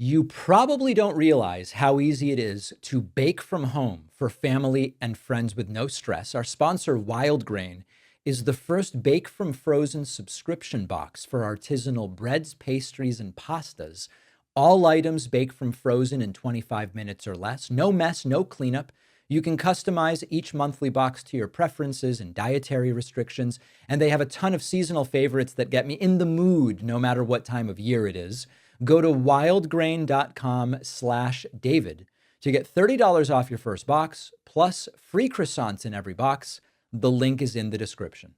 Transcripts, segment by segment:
You probably don't realize how easy it is to bake from home for family and friends with no stress. Our sponsor, Wild Grain, is the first bake from frozen subscription box for artisanal breads, pastries, and pastas. All items baked from frozen in 25 minutes or less. No mess, no cleanup. You can customize each monthly box to your preferences and dietary restrictions. And they have a ton of seasonal favorites that get me in the mood no matter what time of year it is. Go to wildgrain.com/David to get $30 off your first box, plus free croissants in every box. The link is in the description.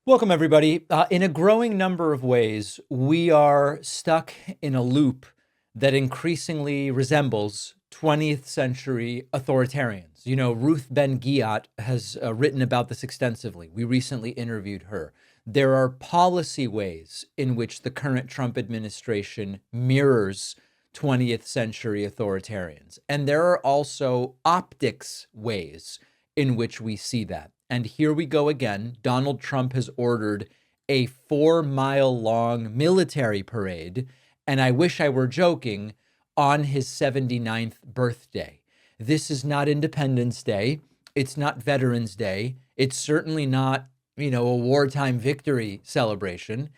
Welcome, everybody. In a growing number of ways, we are stuck in a loop that increasingly resembles 20th century authoritarians. You know, Ruth Ben-Ghiat has written about this extensively. We recently interviewed her. There are policy ways in which the current Trump administration mirrors 20th century authoritarians. And there are also optics ways in which we see that. And here we go again. Donald Trump has ordered a 4-mile-long military parade, and I wish I were joking, on his 79th birthday. This is not Independence Day. It's not Veterans Day. It's certainly not a wartime victory celebration.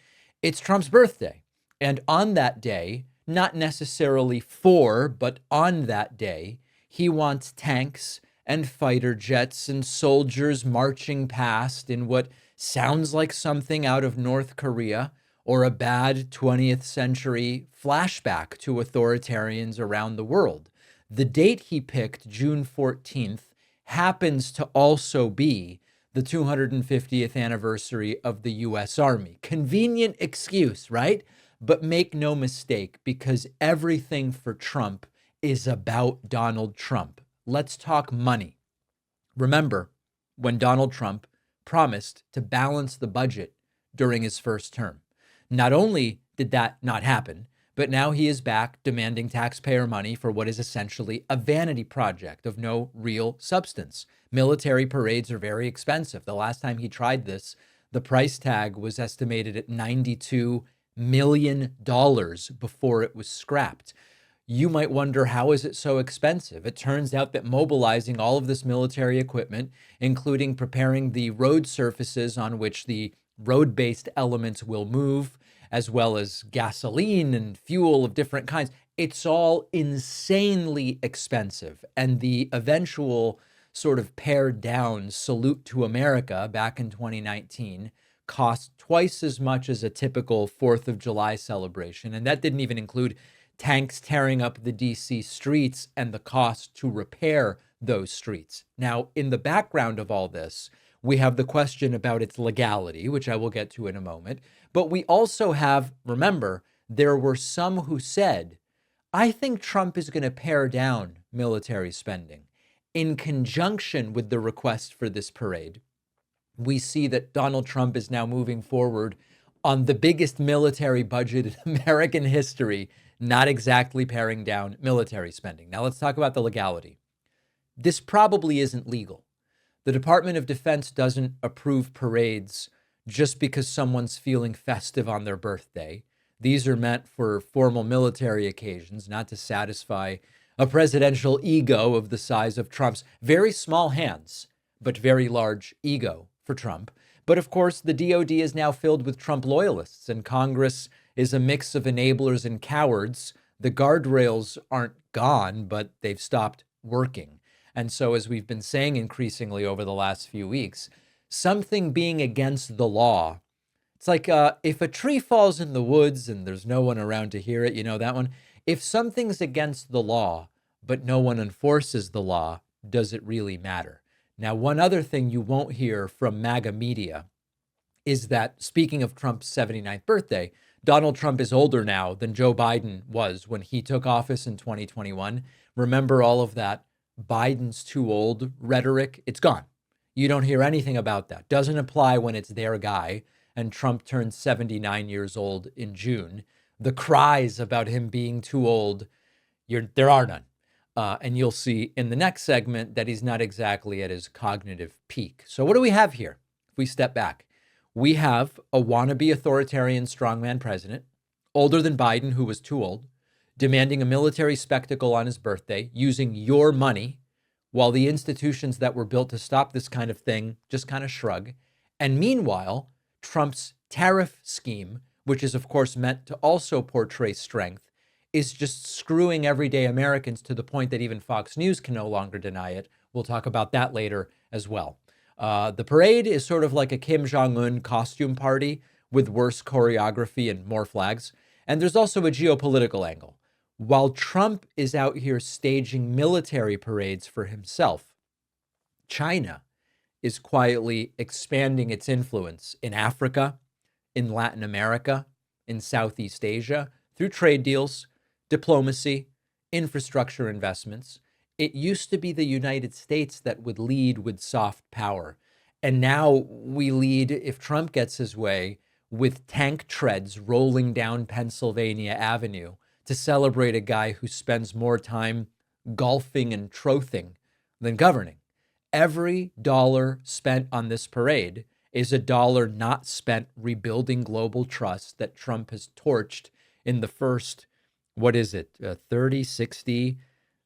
It's Trump's birthday. And on that day, not necessarily but on that day, he wants tanks and fighter jets and soldiers marching past in what sounds like something out of North Korea or a bad 20th century flashback to authoritarians around the world. The date he picked, June 14th, happens to also be the 250th anniversary of the U.S. Army. Convenient excuse, right? But make no mistake, because everything for Trump is about Donald Trump. Let's talk money. Remember when Donald Trump promised to balance the budget during his first term. Not only did that not happen, but now he is back demanding taxpayer money for what is essentially a vanity project of no real substance. Military parades are very expensive. The last time he tried this, the price tag was estimated at $92 million before it was scrapped. You might wonder, how is it so expensive? It turns out that mobilizing all of this military equipment, including preparing the road surfaces on which the road-based elements will move, as well as gasoline and fuel of different kinds, it's all insanely expensive. And the eventual sort of pared down salute to America back in 2019 cost twice as much as a typical 4th of July celebration. And that didn't even include tanks tearing up the DC streets and the cost to repair those streets. Now, in the background of all this, we have the question about its legality, which I will get to in a moment. But we also have, remember, there were some who said, I think Trump is going to pare down military spending. In conjunction with the request for this parade, we see that Donald Trump is now moving forward on the biggest military budget in American history, not exactly paring down military spending. Now let's talk about the legality. This probably isn't legal. The Department of Defense doesn't approve parades just because someone's feeling festive on their birthday. These are meant for formal military occasions, not to satisfy a presidential ego of the size of Trump's very small hands, but very large ego for Trump. But of course, the DOD is now filled with Trump loyalists, and Congress is a mix of enablers and cowards. The guardrails aren't gone, but they've stopped working. And so, as we've been saying increasingly over the last few weeks, something being against the law, it's like if a tree falls in the woods and there's no one around to hear it, you know that one? If something's against the law, but no one enforces the law, does it really matter? Now, one other thing you won't hear from MAGA media is that, speaking of Trump's 79th birthday, Donald Trump is older now than Joe Biden was when he took office in 2021. Remember all of that Biden's too old rhetoric? It's gone. You don't hear anything about that. Doesn't apply when it's their guy, and Trump turned 79 years old in June. The cries about him being too old, there are none. And you'll see in the next segment that he's not exactly at his cognitive peak. So what do we have here? If we step back, we have a wannabe authoritarian strongman president, older than Biden, who was too old. demanding a military spectacle on his birthday, using your money, while the institutions that were built to stop this kind of thing just kind of shrug. And meanwhile, Trump's tariff scheme, which is of course meant to also portray strength, is just screwing everyday Americans to the point that even Fox News can no longer deny it. We'll talk about that later as well. The parade is sort of like a Kim Jong-un costume party with worse choreography and more flags. And there's also a geopolitical angle. While Trump is out here staging military parades for himself, China is quietly expanding its influence in Africa, in Latin America, in Southeast Asia, through trade deals, diplomacy, infrastructure investments. It used to be the United States that would lead with soft power. And now we lead, if Trump gets his way, with tank treads rolling down Pennsylvania Avenue to celebrate a guy who spends more time golfing and trothing than governing. Every dollar spent on this parade is a dollar not spent rebuilding global trust that Trump has torched in the first, 30, 60,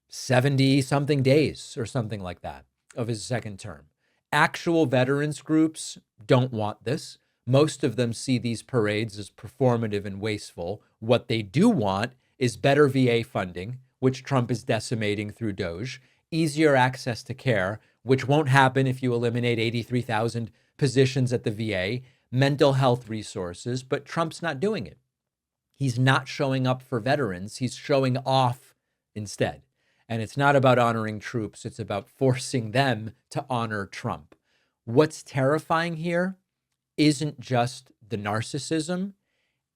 70 something days or something like that of his second term. Actual veterans groups don't want this. Most of them see these parades as performative and wasteful. What they do want is better VA funding, which Trump is decimating through DOGE, easier access to care, which won't happen if you eliminate 83,000 positions at the VA, mental health resources, but Trump's not doing it. He's not showing up for veterans. He's showing off instead. And it's not about honoring troops. It's about forcing them to honor Trump. What's terrifying here isn't just the narcissism.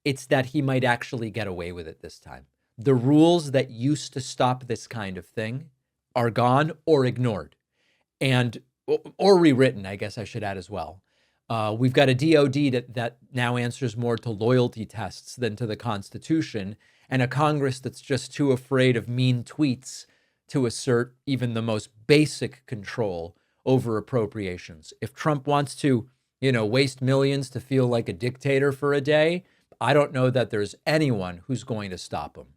It's that he might actually get away with it this time. The rules that used to stop this kind of thing are gone or ignored or rewritten, I guess I should add as well. We've got a DOD that now answers more to loyalty tests than to the Constitution, and a Congress that's just too afraid of mean tweets to assert even the most basic control over appropriations. If Trump wants to, waste millions to feel like a dictator for a day, I don't know that there's anyone who's going to stop him.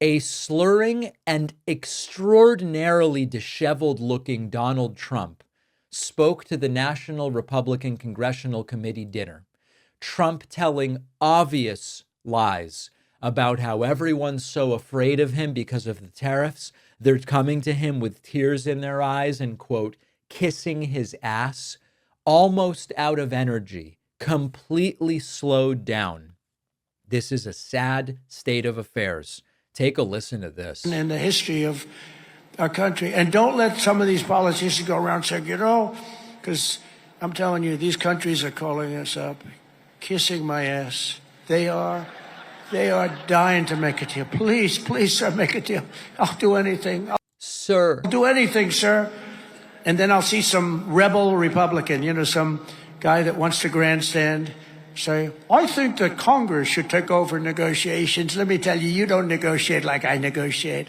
A slurring and extraordinarily disheveled-looking Donald Trump spoke to the National Republican Congressional Committee dinner. Trump telling obvious lies about how everyone's so afraid of him because of the tariffs. They're coming to him with tears in their eyes and, quote, kissing his ass, almost out of energy, completely slowed down. This is a sad state of affairs. Take a listen to this. In the history of our country. And don't let some of these politicians go around saying, because I'm telling you, these countries are calling us up, kissing my ass. They are dying to make a deal. Please, sir, make a deal. I'll do anything. Sir. I'll do anything, sir. And then I'll see some rebel Republican, some guy that wants to grandstand, say, I think that Congress should take over negotiations. Let me tell you, you don't negotiate like I negotiate.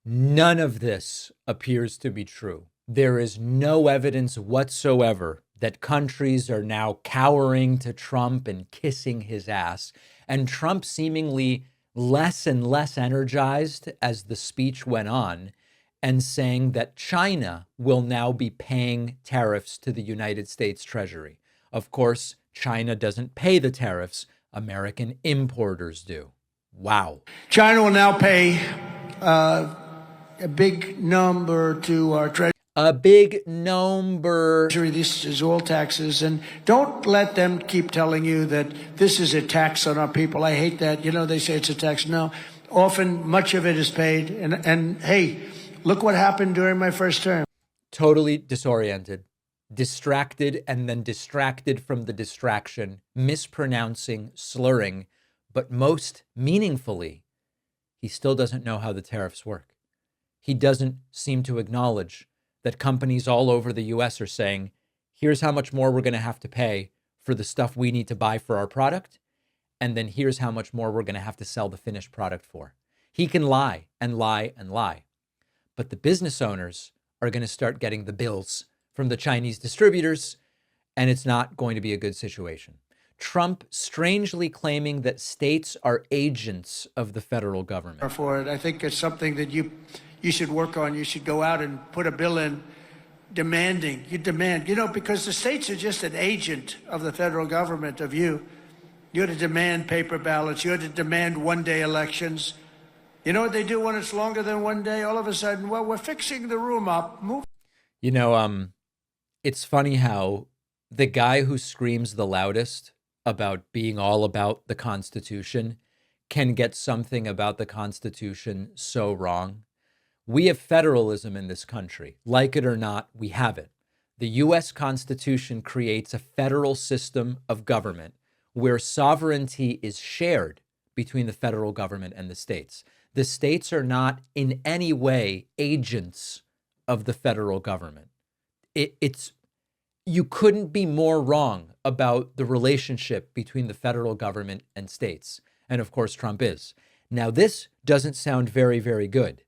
None of this appears to be true. There is no evidence whatsoever that countries are now cowering to Trump and kissing his ass, and Trump seemingly less and less energized as the speech went on, and saying that China will now be paying tariffs to the United States Treasury. Of course, China doesn't pay the tariffs. American importers do. Wow. China will now pay a big number to our treasury. A big number. This is all taxes. And don't let them keep telling you that this is a tax on our people. I hate that. They say it's a tax. No, often much of it is paid. And hey, look what happened during my first term. Totally disoriented, distracted, and then distracted from the distraction, mispronouncing, slurring, but most meaningfully, he still doesn't know how the tariffs work. He doesn't seem to acknowledge that companies all over the US are saying, here's how much more we're going to have to pay for the stuff we need to buy for our product, and then here's how much more we're going to have to sell the finished product for. He can lie and lie and lie. But the business owners are going to start getting the bills from the Chinese distributors, and it's not going to be a good situation. Trump strangely claiming that states are agents of the federal government. For it, I think it's something that you should work on. You should go out and put a bill in demanding. You demand, because the states are just an agent of the federal government, of you. You're to demand paper ballots. You're to demand one-day elections. You know what they do when it's longer than one day? All of a sudden, well, we're fixing the room up. Move. It's funny how the guy who screams the loudest about being all about the Constitution can get something about the Constitution so wrong. We have federalism in this country. Like it or not, we have it. The U.S. Constitution creates a federal system of government where sovereignty is shared between the federal government and the states. The states are not in any way agents of the federal government. You couldn't be more wrong about the relationship between the federal government and states. And of course, Trump is. Now, this doesn't sound very, very good.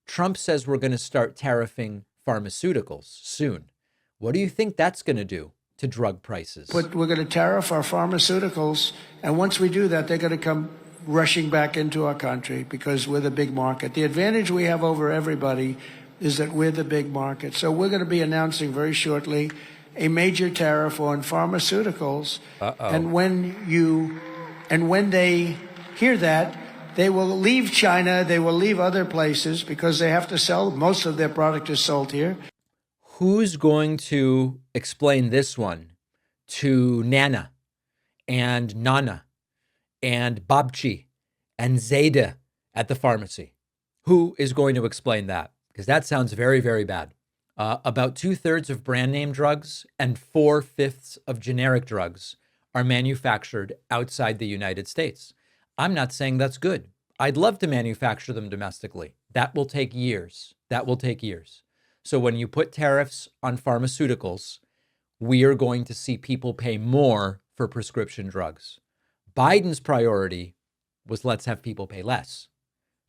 Trump says we're going to start tariffing pharmaceuticals soon. What do you think that's going to do to drug prices? But we're going to tariff our pharmaceuticals. And once we do that, they're going to come rushing back into our country because we're the big market. The advantage we have over everybody is that we're the big market. So we're going to be announcing very shortly a major tariff on pharmaceuticals. And when they hear that, they will leave China, they will leave other places because they have to sell. Most of their product is sold here. Who's going to explain this one to Nana and Nana and Babchi and Zayda at the pharmacy? Who is going to explain that? Because that sounds very, very bad. About 2/3 of brand name drugs and 4/5 of generic drugs are manufactured outside the United States. I'm not saying that's good. I'd love to manufacture them domestically. That will take years. So when you put tariffs on pharmaceuticals, we are going to see people pay more for prescription drugs. Biden's priority was let's have people pay less.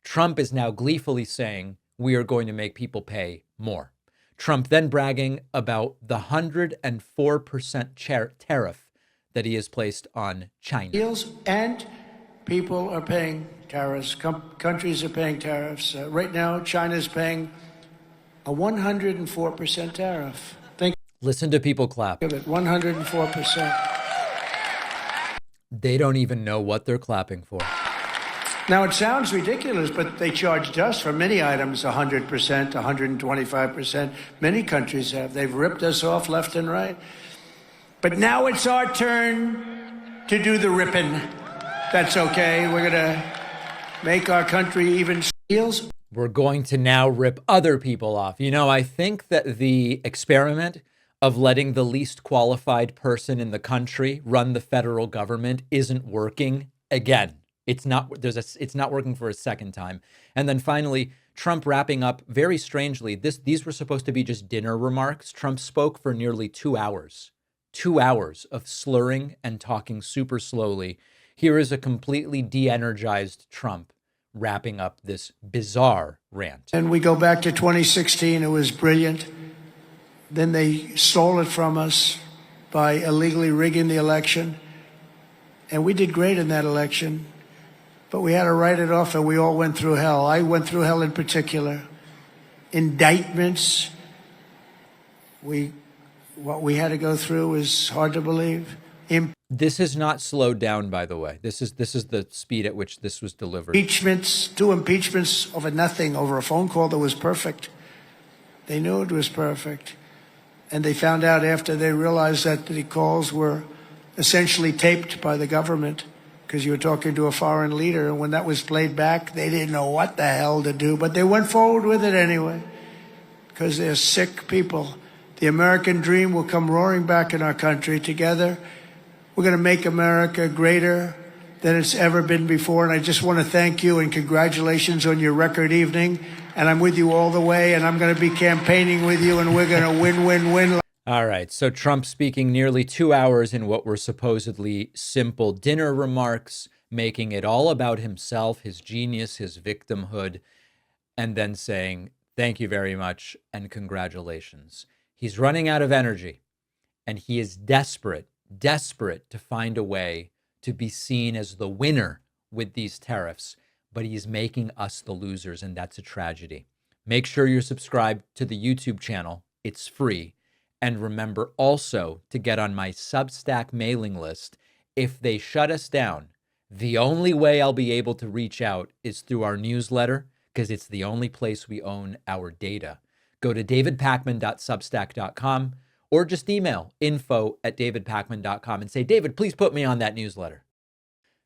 Trump is now gleefully saying we are going to make people pay more. Trump then bragging about the 104% tariff that he has placed on China. And people are paying tariffs. Countries are paying tariffs. Right now, China is paying a 104% tariff. Listen to people clap. 104%. They don't even know what they're clapping for. Now, it sounds ridiculous, but they charged us for many items 100%, 125%. Many countries have. They've ripped us off left and right. But now it's our turn to do the ripping. That's okay. We're going to make our country even steals. We're going to now rip other people off. I think that the experiment of letting the least qualified person in the country run the federal government isn't working again. It's not working for a second time. And then finally, Trump wrapping up very strangely. These were supposed to be just dinner remarks. Trump spoke for nearly 2 hours. 2 hours of slurring and talking super slowly. Here is a completely de-energized Trump wrapping up this bizarre rant. And we go back to 2016. It was brilliant. Then they stole it from us by illegally rigging the election. And we did great in that election. But we had to write it off, and we all went through hell. I went through hell in particular. Indictments. What we had to go through is hard to believe. This is not slowed down, by the way. This is the speed at which this was delivered. Impeachments, 2 impeachments over nothing, over a phone call that was perfect. They knew it was perfect. And they found out after they realized that the calls were essentially taped by the government because you were talking to a foreign leader. And when that was played back, they didn't know what the hell to do. But they went forward with it anyway because they're sick people. The American dream will come roaring back in our country together. We're going to make America greater than it's ever been before. And I just want to thank you and congratulations on your record evening. And I'm with you all the way. And I'm going to be campaigning with you. And we're going to win, win, win. All right. So Trump speaking nearly 2 hours in what were supposedly simple dinner remarks, making it all about himself, his genius, his victimhood, and then saying, thank you very much and congratulations. He's running out of energy and he is desperate desperate to find a way to be seen as the winner with these tariffs, but he's making us the losers, and that's a tragedy. Make sure you're subscribed to the YouTube channel. It's free. And remember also to get on my Substack mailing list. If they shut us down, the only way I'll be able to reach out is through our newsletter, because it's the only place we own our data. Go to davidpakman.substack.com or just email info@davidpakman.com and say, David, please put me on that newsletter.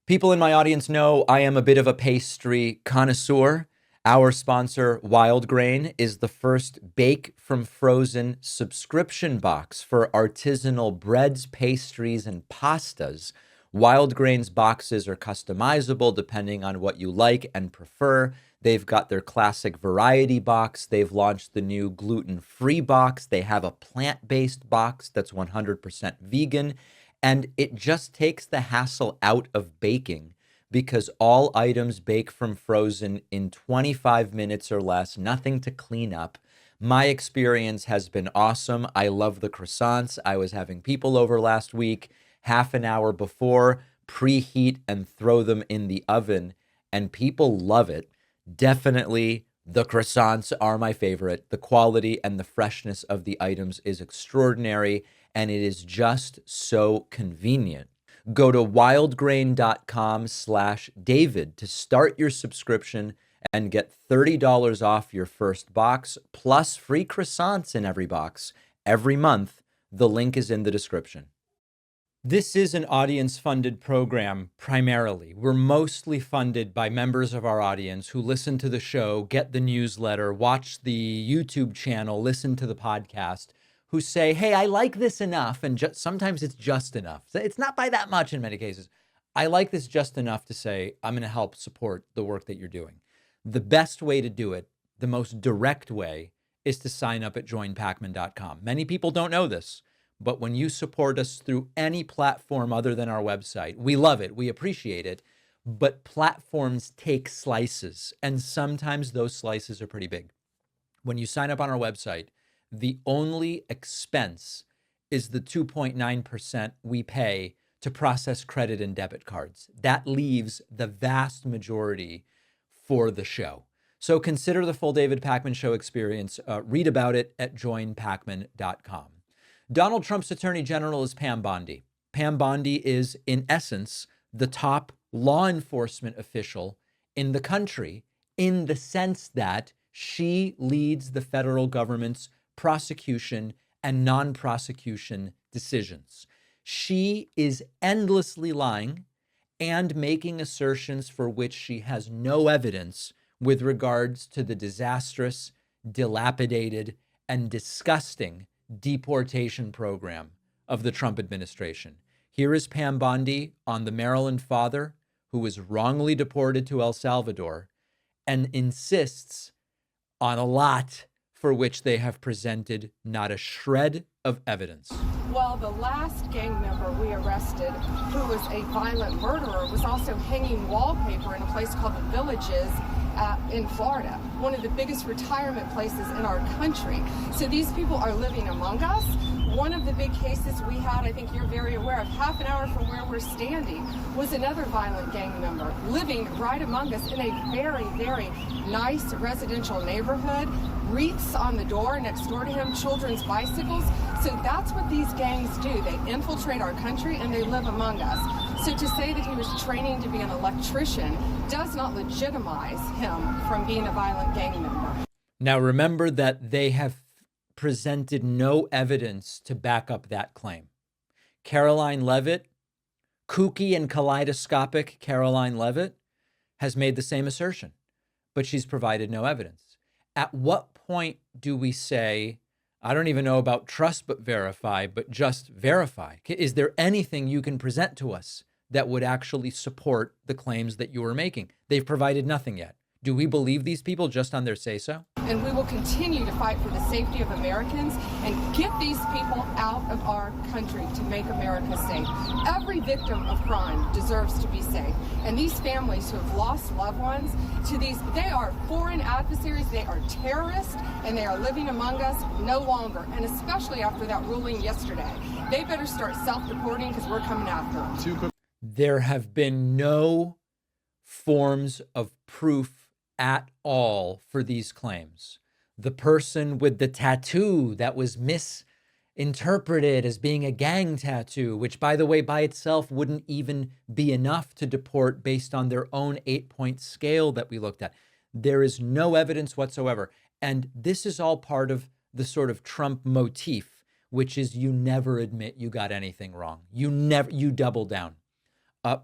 People in my audience know I am a bit of a pastry connoisseur. Our sponsor, Wild Grain, is the first bake from frozen subscription box for artisanal breads, pastries, and pastas. Wild Grain's boxes are customizable depending on what you like and prefer. They've got their classic variety box. They've launched the new gluten-free box. They have a plant-based box that's 100% vegan. And it just takes the hassle out of baking because all items bake from frozen in 25 minutes or less, nothing to clean up. My experience has been awesome. I love the croissants. I was having people over last week, half an hour before, preheat and throw them in the oven, and people love it. Definitely, the croissants are my favorite. The quality and the freshness of the items is extraordinary, and it is just so convenient. Go to wildgrain.com/David to start your subscription and get $30 off your first box, plus free croissants in every box every month. The link is in the description. This is an audience-funded program primarily. We're mostly funded by members of our audience who listen to the show, get the newsletter, watch the YouTube channel, listen to the podcast, who say, hey, I like this enough, and sometimes it's just enough. It's not by that much in many cases. I like this just enough to say, I'm going to help support the work that you're doing. The best way to do it, the most direct way, is to sign up at joinpakman.com. Many people don't know this, but when you support us through any platform other than our website, we love it, we appreciate it, but platforms take slices, and sometimes those slices are pretty big. When you sign up on our website, the only expense is the 2.9% we pay to process credit and debit cards. That leaves the vast majority for the show. So consider the full David Pakman Show experience. Read about it at joinpakman.com. Donald Trump's Attorney General is Pam Bondi. Pam Bondi is, in essence, the top law enforcement official in the country, in the sense that she leads the federal government's prosecution and non-prosecution decisions. She is endlessly lying and making assertions for which she has no evidence with regards to the disastrous, dilapidated, and disgusting deportation program of the Trump administration. Here is Pam Bondi on the Maryland father who was wrongly deported to El Salvador and insists on a lot for which they have presented not a shred of evidence. Well, the last gang member we arrested, who was a violent murderer, was also hanging wallpaper in a place called the Villages in Florida, one of the biggest retirement places in our country. So these people are living among us. One of the big cases we had, I think you're very aware of, half an hour from where we're standing, was another violent gang member living right among us in a very, very nice residential neighborhood. Wreaths on the door next door to him, children's bicycles. So that's what these gangs do. They infiltrate our country and they live among us. So to say that he was training to be an electrician does not legitimize him from being a violent gang member. Now remember that they have presented no evidence to back up that claim. Caroline Leavitt, kooky and kaleidoscopic Caroline Leavitt, has made the same assertion, but she's provided no evidence. At what point do we say, I don't even know about trust but verify, but just verify? Is there anything you can present to us that would actually support the claims that you are making? They've provided nothing yet. Do we believe these people just on their say-so? and we will continue to fight for the safety of Americans and get these people out of our country to make America safe. Every victim of crime deserves to be safe. And these families who have lost loved ones to these, they are foreign adversaries, they are terrorists, and they are living among us no longer. And especially after that ruling yesterday, they better start self-deporting because we're coming after them. There have been no forms of proof at all for these claims. The person with the tattoo that was misinterpreted as being a gang tattoo, which, by the way, by itself wouldn't even be enough to deport based on their own 8-point scale that we looked at. There is no evidence whatsoever. And this is all part of the sort of Trump motif, which is you never admit you got anything wrong. You double down.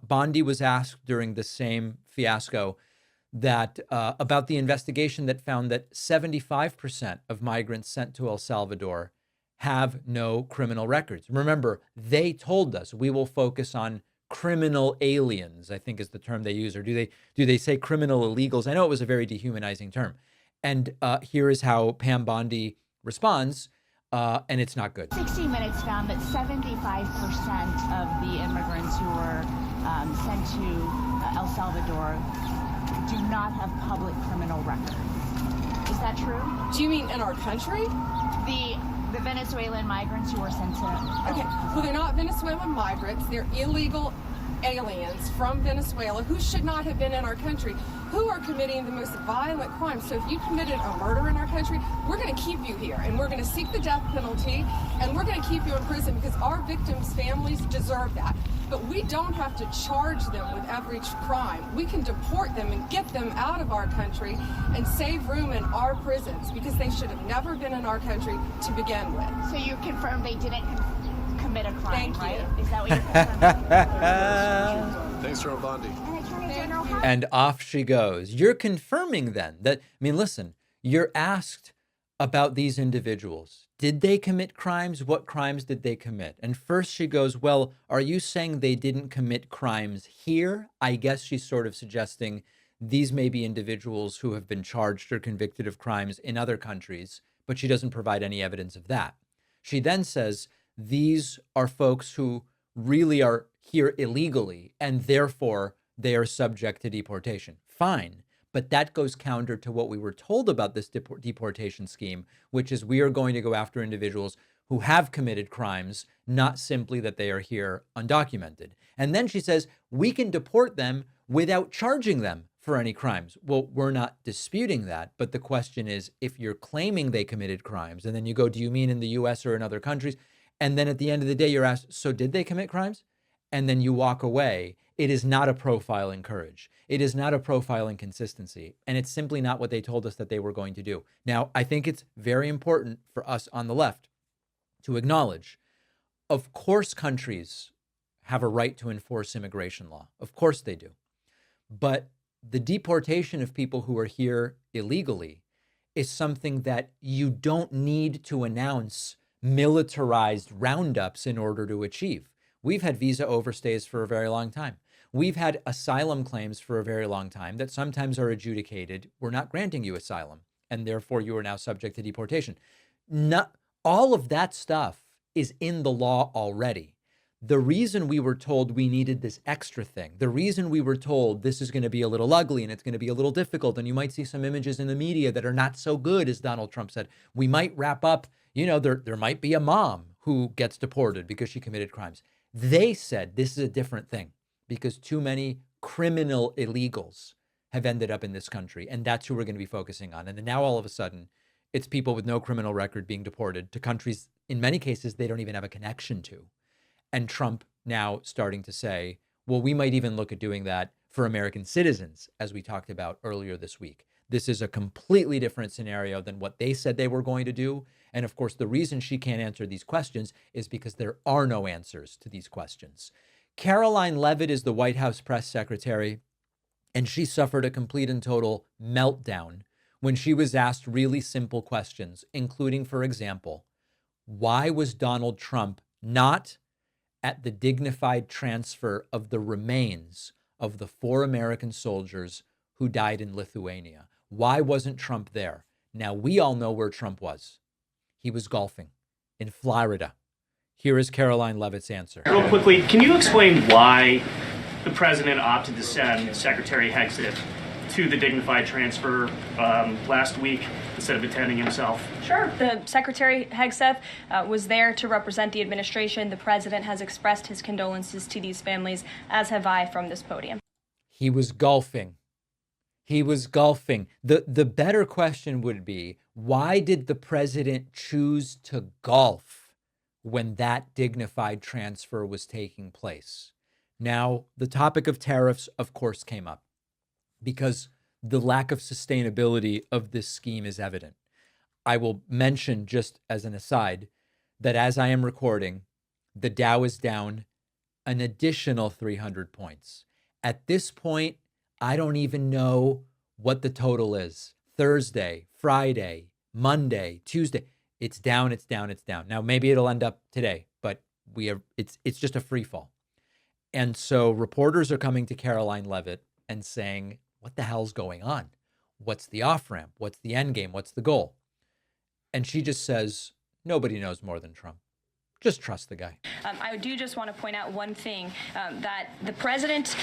Bondi was asked during the same fiasco that about the investigation that found that 75% of migrants sent to El Salvador have no criminal records. Remember, they told us we will focus on criminal aliens, I think is the term they use, or do they say criminal illegals? I know it was a very dehumanizing term. And here is how Pam Bondi responds, and it's not good. 60 Minutes found that 75% of the immigrants who were sent to El Salvador do not have public criminal records. Is that true? Do you mean in our country? The Venezuelan migrants who were sent to... Okay, well, they're not Venezuelan migrants. They're illegal aliens from Venezuela who should not have been in our country, who are committing the most violent crimes. So if you committed a murder in our country, we're going to keep you here, and we're going to seek the death penalty, and we're going to keep you in prison because our victims' families deserve that. But we don't have to charge them with every crime. We can deport them and get them out of our country and save room in our prisons because they should have never been in our country to begin with. So you confirm they didn't commit a crime, Thank right? you. Is that what you're confirming? Thanks, Ron Bondi. And Attorney General, how And off she goes. You're confirming then that, I mean, listen, you're asked about these individuals. Did they commit crimes? What crimes did they commit? And first she goes, well, are you saying they didn't commit crimes here? I guess she's sort of suggesting these may be individuals who have been charged or convicted of crimes in other countries, but she doesn't provide any evidence of that. She then says, these are folks who really are here illegally, and therefore they are subject to deportation. Fine. But that goes counter to what we were told about this deportation scheme, which is we are going to go after individuals who have committed crimes, not simply that they are here undocumented. And then she says, we can deport them without charging them for any crimes. Well, we're not disputing that. But the question is, if you're claiming they committed crimes, and then you go, do you mean in the US or in other countries? And then at the end of the day, you're asked, so did they commit crimes? And then you walk away. It is not a profile in courage. It is not a profile in consistency. And it's simply not what they told us that they were going to do. Now, I think it's very important for us on the left to acknowledge, of course, countries have a right to enforce immigration law. Of course they do. But the deportation of people who are here illegally is something that you don't need to announce militarized roundups in order to achieve. We've had visa overstays for a very long time. We've had asylum claims for a very long time that sometimes are adjudicated. We're not granting you asylum, and therefore you are now subject to deportation. Not all of that stuff is in the law already. The reason we were told we needed this extra thing, the reason we were told this is going to be a little ugly and it's going to be a little difficult, and you might see some images in the media that are not so good, as Donald Trump said. We might wrap up, there might be a mom who gets deported because she committed crimes. They said this is a different thing because too many criminal illegals have ended up in this country, and that's who we're going to be focusing on. And then now all of a sudden, it's people with no criminal record being deported to countries, in many cases, they don't even have a connection to. And Trump now starting to say, well, we might even look at doing that for American citizens, as we talked about earlier this week. This is a completely different scenario than what they said they were going to do. And of course, the reason she can't answer these questions is because there are no answers to these questions. Caroline Leavitt is the White House press secretary, and she suffered a complete and total meltdown when she was asked really simple questions, including, for example, why was Donald Trump not at the dignified transfer of the remains of the 4 American soldiers who died in Lithuania? Why wasn't Trump there? Now, we all know where Trump was. He was golfing in Florida. Here is Caroline Leavitt's answer. Real quickly, can you explain why the president opted to send Secretary Hegseth to the dignified transfer last week instead of attending himself? Sure. The Secretary Hegseth was there to represent the administration. The president has expressed his condolences to these families, as have I from this podium. He was golfing. He was golfing. The better question would be, why did the president choose to golf when that dignified transfer was taking place? Now, the topic of tariffs, of course, came up because the lack of sustainability of this scheme is evident. I will mention, just as an aside, that as I am recording, the Dow is down an additional 300 points. At this point, I don't even know what the total is. Thursday, Friday, Monday, Tuesday. It's down, it's down, it's down. Now, maybe it'll end up today, but it's just a free fall. And so reporters are coming to Caroline Leavitt and saying, what the hell's going on? What's the off-ramp? What's the end game? What's the goal? And she just says, nobody knows more than Trump. Just trust the guy. I do just want to point out one thing, that the president,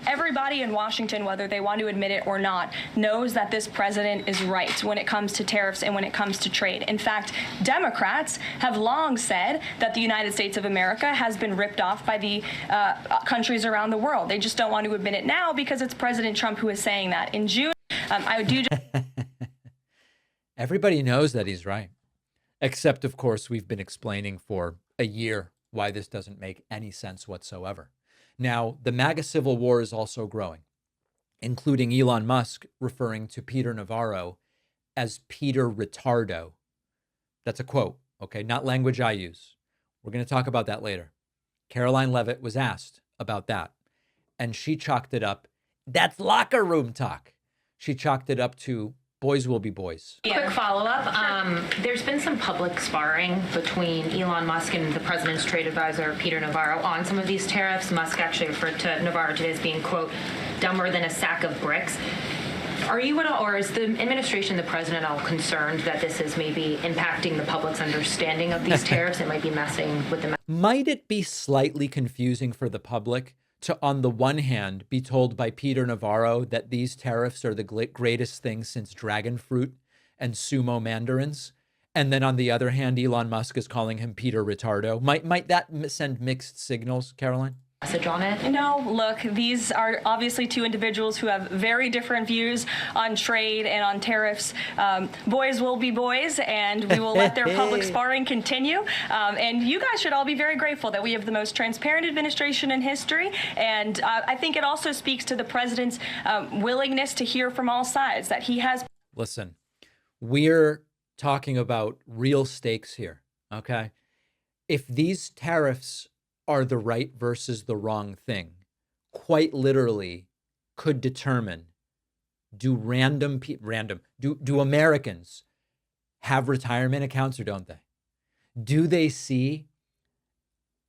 everybody in Washington, whether they want to admit it or not, knows that this president is right when it comes to tariffs and when it comes to trade. In fact, Democrats have long said that the United States of America has been ripped off by the countries around the world. They just don't want to admit it now because it's President Trump who is saying that. In June, I do just... Everybody knows that he's right. Except, of course, we've been explaining for a year why this doesn't make any sense whatsoever. Now, the MAGA civil war is also growing, including Elon Musk referring to Peter Navarro as Peter Retarrdo. That's a quote, okay? Not language I use. We're going to talk about that later. Caroline Leavitt was asked about that, and she chalked it up. That's locker room talk. She chalked it up to boys will be boys. Quick follow-up. There's been some public sparring between Elon Musk and the president's trade advisor, Peter Navarro, on some of these tariffs. Musk actually referred to Navarro today as being, quote, dumber than a sack of bricks. Are you at all, or is the administration, the president, all concerned that this is maybe impacting the public's understanding of these tariffs? It might be messing with the... Might it be slightly confusing for the public to, on the one hand, be told by Peter Navarro that these tariffs are the greatest thing since dragon fruit and sumo mandarins, and then on the other hand, Elon Musk is calling him Peter Retarrdo? Might that send mixed signals, Caroline? Message on it? No, look, these are obviously two individuals who have very different views on trade and on tariffs. Boys will be boys, and we will let their public sparring continue. And you guys should all be very grateful that we have the most transparent administration in history. And I think it also speaks to the president's willingness to hear from all sides, that he has... Listen, we're talking about real stakes here, okay? If these tariffs are the right versus the wrong thing, quite literally could determine, do Americans have retirement accounts or don't they? Do they see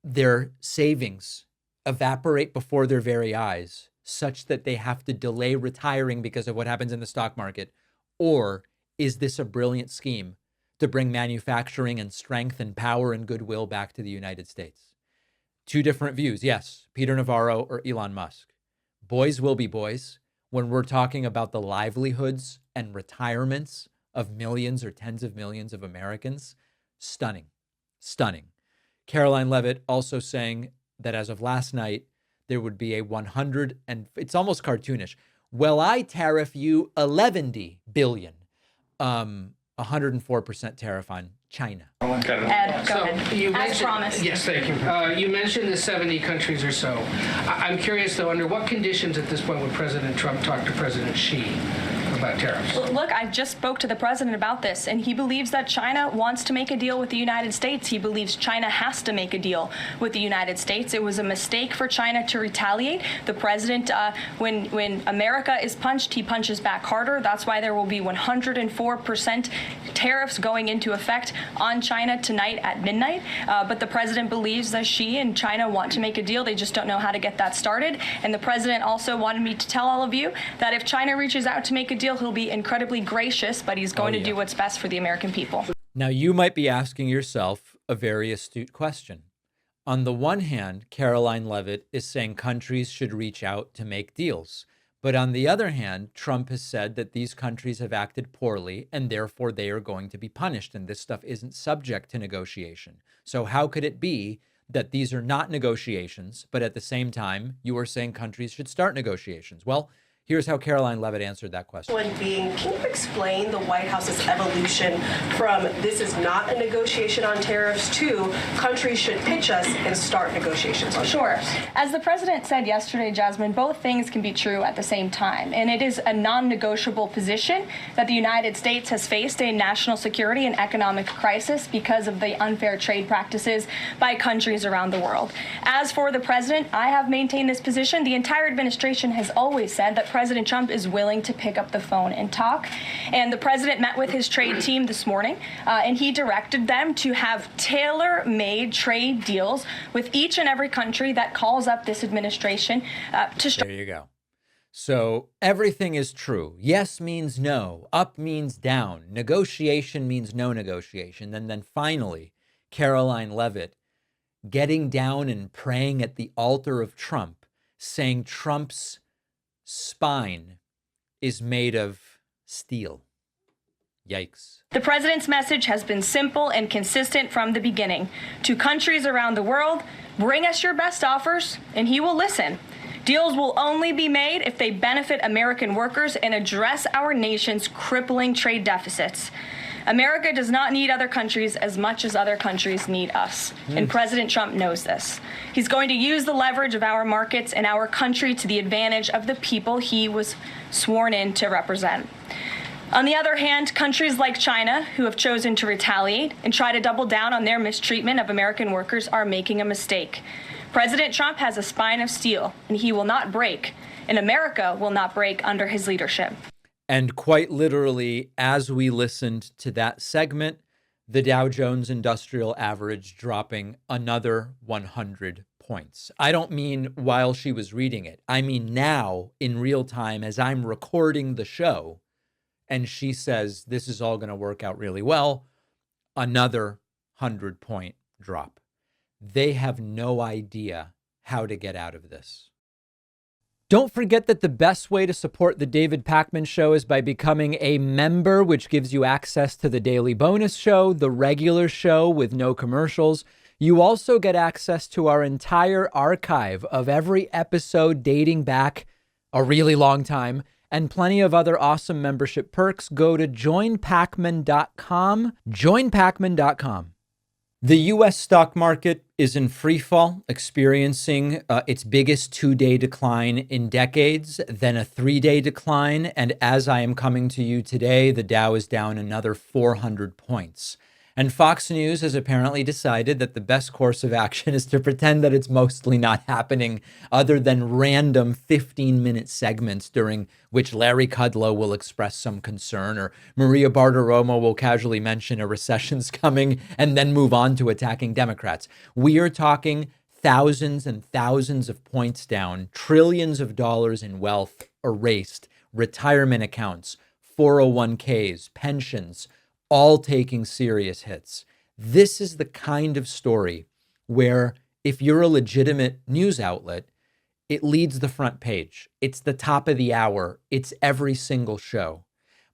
their savings evaporate before their very eyes such that they have to delay retiring because of what happens in the stock market? Or is this a brilliant scheme to bring manufacturing and strength and power and goodwill back to the United States? Two different views. Yes, Peter Navarro or Elon Musk. Boys will be boys when we're talking about the livelihoods and retirements of millions or tens of millions of Americans. Stunning. Stunning. Caroline Leavitt also saying that as of last night, there would be a 100, and it's almost cartoonish. Well, I tariff you 11 billion. 104% tariff on China. Ed, go ahead. You As promised. Yes, thank you. You mentioned the 70 countries or so. I'm curious, though, under what conditions at this point would President Trump talk to President Xi about tariffs? Look, I just spoke to the president about this, and he believes that China wants to make a deal with the United States. He believes China has to make a deal with the United States. It was a mistake for China to retaliate. The president, when America is punched, he punches back harder. That's why there will be 104% tariffs going into effect on China tonight at midnight. But the president believes that Xi and China want to make a deal. They just don't know how to get that started. And the president also wanted me to tell all of you that if China reaches out to make a deal deal, he'll be incredibly gracious, but he's going to do what's best for the American people. Now, you might be asking yourself a very astute question. On the one hand, Caroline Leavitt is saying countries should reach out to make deals. But on the other hand, Trump has said that these countries have acted poorly and therefore they are going to be punished. And this stuff isn't subject to negotiation. So how could it be that these are not negotiations, but at the same time, you are saying countries should start negotiations? Well, here's how Caroline Leavitt answered that question. Can you explain the White House's evolution from this is not a negotiation on tariffs to countries should pitch us and start negotiations on Sure. As the president said yesterday, Jasmine, both things can be true at the same time. And it is a non-negotiable position that the United States has faced a national security and economic crisis because of the unfair trade practices by countries around the world. As for the president, I have maintained this position. The entire administration has always said that President Trump is willing to pick up the phone and talk. And the president met with his trade team this morning, and he directed them to have tailor-made trade deals with each and every country that calls up this administration to... There you go. So everything is true. Yes means no. Up means down. Negotiation means no negotiation. And then finally, Caroline Leavitt getting down and praying at the altar of Trump, saying Trump's spine is made of steel. Yikes. The president's message has been simple and consistent from the beginning. To countries around the world, bring us your best offers, and he will listen. Deals will only be made if they benefit American workers and address our nation's crippling trade deficits. America does not need other countries as much as other countries need us. And President Trump knows this. He's going to use the leverage of our markets and our country to the advantage of the people he was sworn in to represent. On the other hand, countries like China, who have chosen to retaliate and try to double down on their mistreatment of American workers, are making a mistake. President Trump has a spine of steel, and he will not break, and America will not break under his leadership. And quite literally, as we listened to that segment, the Dow Jones Industrial Average dropping another 100 points. I don't mean while she was reading it. I mean now, in real time, as I'm recording the show, and she says this is all going to work out really well, another 100-point drop. They have no idea how to get out of this. Don't forget that the best way to support the David Pakman Show is by becoming a member, which gives you access to the daily bonus show, the regular show with no commercials. You also get access to our entire archive of every episode dating back a really long time and plenty of other awesome membership perks. Go to joinpakman.com, joinpakman.com. The U.S. stock market is in free fall, experiencing its biggest 2-day decline in decades, then a 3-day decline. And as I am coming to you today, the Dow is down another 400 points. And Fox News has apparently decided that the best course of action is to pretend that it's mostly not happening, other than random 15-minute segments during which Larry Kudlow will express some concern, or Maria Bartiromo will casually mention a recession's coming and then move on to attacking Democrats. We are talking thousands and thousands of points down, trillions of dollars in wealth erased, retirement accounts, 401ks, pensions, all taking serious hits. This is the kind of story where if you're a legitimate news outlet, it leads the front page. It's the top of the hour. It's every single show.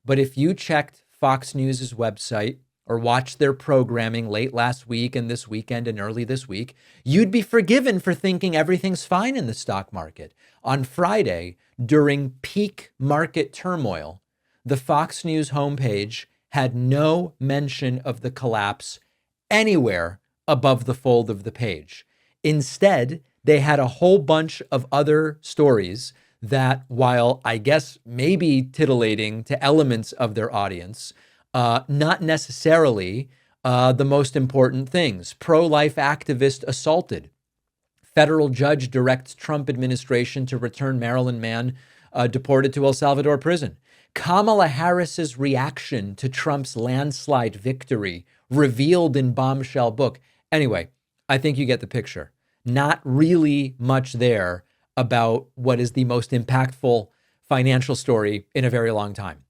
But if you checked Fox News' website or watched their programming late last week and this weekend and early this week, you'd be forgiven for thinking everything's fine in the stock market. On Friday, during peak market turmoil, the Fox News homepage had no mention of the collapse anywhere above the fold of the page. Instead, they had a whole bunch of other stories that, while I guess maybe titillating to elements of their audience, not necessarily the most important things. Pro-life activist assaulted. Federal judge directs Trump administration to return Maryland man deported to El Salvador prison. Kamala Harris's reaction to Trump's landslide victory revealed in bombshell book. Anyway, I think you get the picture. Not really much there about what is the most impactful financial story in a very long time.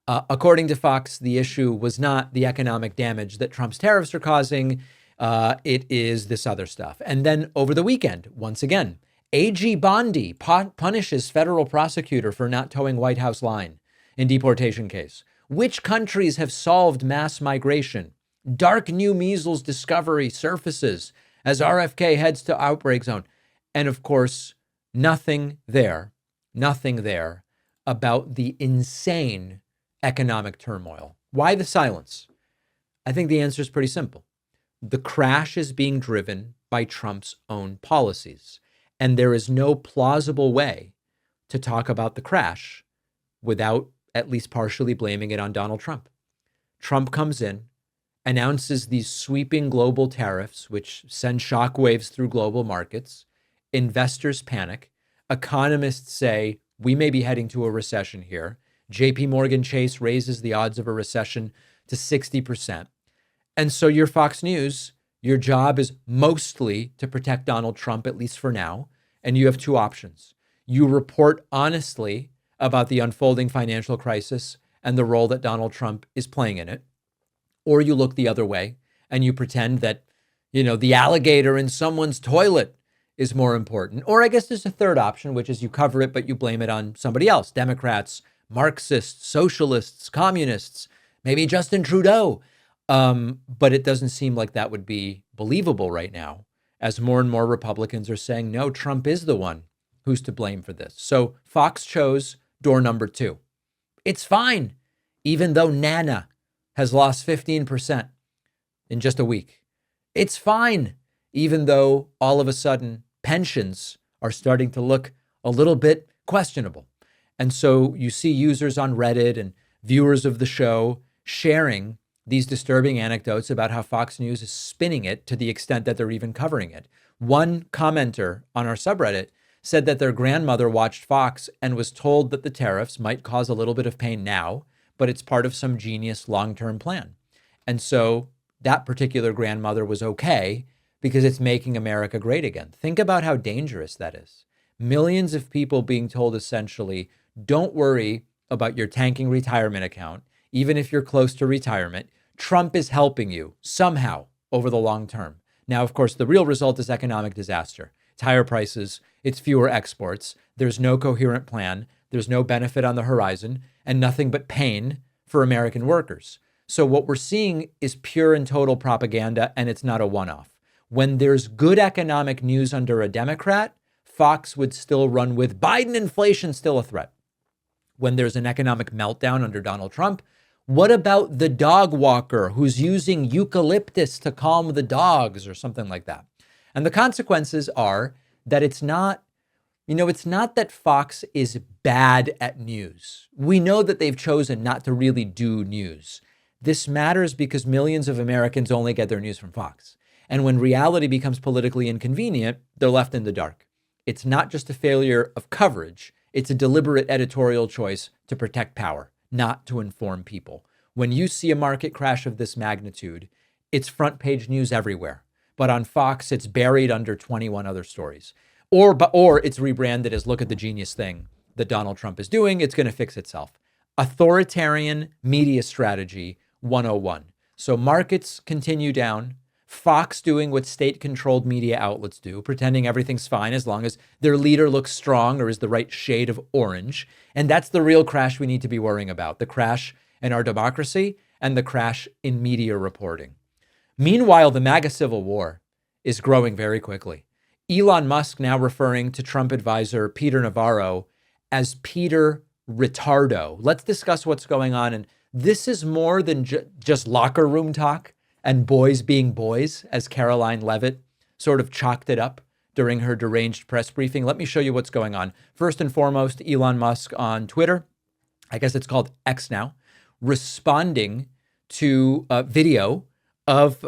According to Fox, the issue was not the economic damage that Trump's tariffs are causing. It is this other stuff. And then over the weekend, once again, AG Bondi punishes federal prosecutor for not towing White House line in deportation case. Which countries have solved mass migration? Dark new measles discovery surfaces as RFK heads to outbreak zone. And of course, nothing there about the insane economic turmoil. Why the silence? I think the answer is pretty simple. The crash is being driven by Trump's own policies. And there is no plausible way to talk about the crash without at least partially blaming it on Donald Trump. Trump comes in, announces these sweeping global tariffs, which send shockwaves through global markets. Investors panic. Economists say, we may be heading to a recession here. JP Morgan Chase raises the odds of a recession to 60%. And so your Fox News, your job is mostly to protect Donald Trump, at least for now. And you have two options. You report honestly about the unfolding financial crisis and the role that Donald Trump is playing in it. Or you look the other way and you pretend that, the alligator in someone's toilet is more important. Or I guess there's a third option, which is you cover it, but you blame it on somebody else. Democrats, Marxists, socialists, communists, maybe Justin Trudeau. But it doesn't seem like that would be believable right now, as more and more Republicans are saying, no, Trump is the one who's to blame for this. So Fox chose door number 2. It's fine, even though Nana has lost 15% in just a week. It's fine, even though all of a sudden pensions are starting to look a little bit questionable. And so you see users on Reddit and viewers of the show sharing these disturbing anecdotes about how Fox News is spinning it to the extent that they're even covering it. One commenter on our subreddit said that their grandmother watched Fox and was told that the tariffs might cause a little bit of pain now, but it's part of some genius long-term plan. And so that particular grandmother was okay because it's making America great again. Think about how dangerous that is. Millions of people being told essentially, don't worry about your tanking retirement account, even if you're close to retirement. Trump is helping you somehow over the long term. Now, of course, the real result is economic disaster. It's higher prices, it's fewer exports, there's no coherent plan, there's no benefit on the horizon, and nothing but pain for American workers. So what we're seeing is pure and total propaganda, and it's not a one-off. When there's good economic news under a Democrat, Fox would still run with Biden inflation still a threat. When there's an economic meltdown under Donald Trump, what about the dog walker who's using eucalyptus to calm the dogs or something like that? And the consequences are that it's not that Fox is bad at news. We know that they've chosen not to really do news. This matters because millions of Americans only get their news from Fox. And when reality becomes politically inconvenient, they're left in the dark. It's not just a failure of coverage. It's a deliberate editorial choice to protect power, not to inform people. When you see a market crash of this magnitude, it's front page news everywhere. But on Fox, it's buried under 21 other stories. Or it's rebranded as look at the genius thing that Donald Trump is doing. It's going to fix itself. Authoritarian media strategy 101. So markets continue down. Fox doing what state-controlled media outlets do, pretending everything's fine as long as their leader looks strong or is the right shade of orange. And that's the real crash we need to be worrying about, the crash in our democracy and the crash in media reporting. Meanwhile, the MAGA Civil War is growing very quickly. Elon Musk now referring to Trump advisor Peter Navarro as Peter Retarrdo. Let's discuss what's going on. And this is more than just locker room talk and boys being boys, as Caroline Leavitt sort of chalked it up during her deranged press briefing. Let me show you what's going on. First and foremost, Elon Musk on Twitter, I guess it's called X now, responding to a video of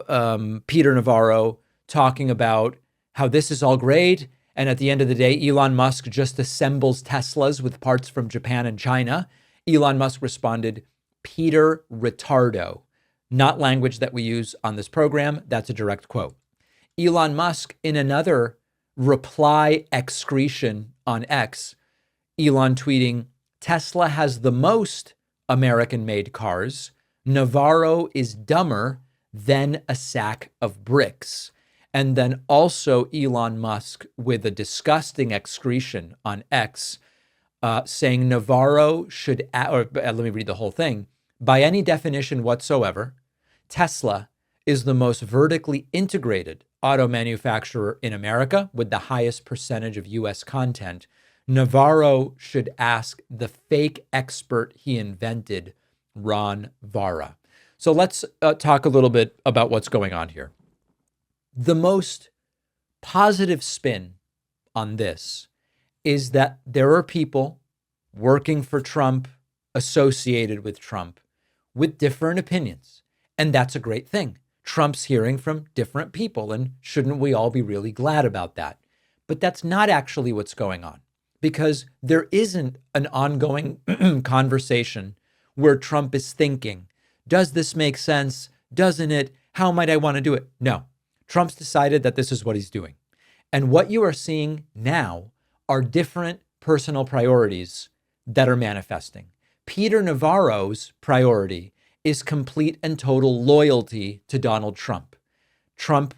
Peter Navarro talking about how this is all great. And at the end of the day, Elon Musk just assembles Teslas with parts from Japan and China. Elon Musk responded, Peter Retarrdo. Not language that we use on this program. That's a direct quote. Elon Musk, in another reply excretion on X, Elon tweeting, Tesla has the most American-made cars. Navarro is dumber than a sack of bricks. And then also Elon Musk with a disgusting excretion on X saying Navarro should, let me read the whole thing. By any definition whatsoever, Tesla is the most vertically integrated auto manufacturer in America with the highest percentage of US content. Navarro should ask the fake expert he invented, Ron Vara. So let's talk a little bit about what's going on here. The most positive spin on this is that there are people working for Trump, associated with Trump, with different opinions. And that's a great thing. Trump's hearing from different people, and shouldn't we all be really glad about that? But that's not actually what's going on, because there isn't an ongoing conversation where Trump is thinking, does this make sense? Doesn't it? How might I want to do it? No. Trump's decided that this is what he's doing. And what you are seeing now are different personal priorities that are manifesting. Peter Navarro's priority is complete and total loyalty to Donald Trump. Trump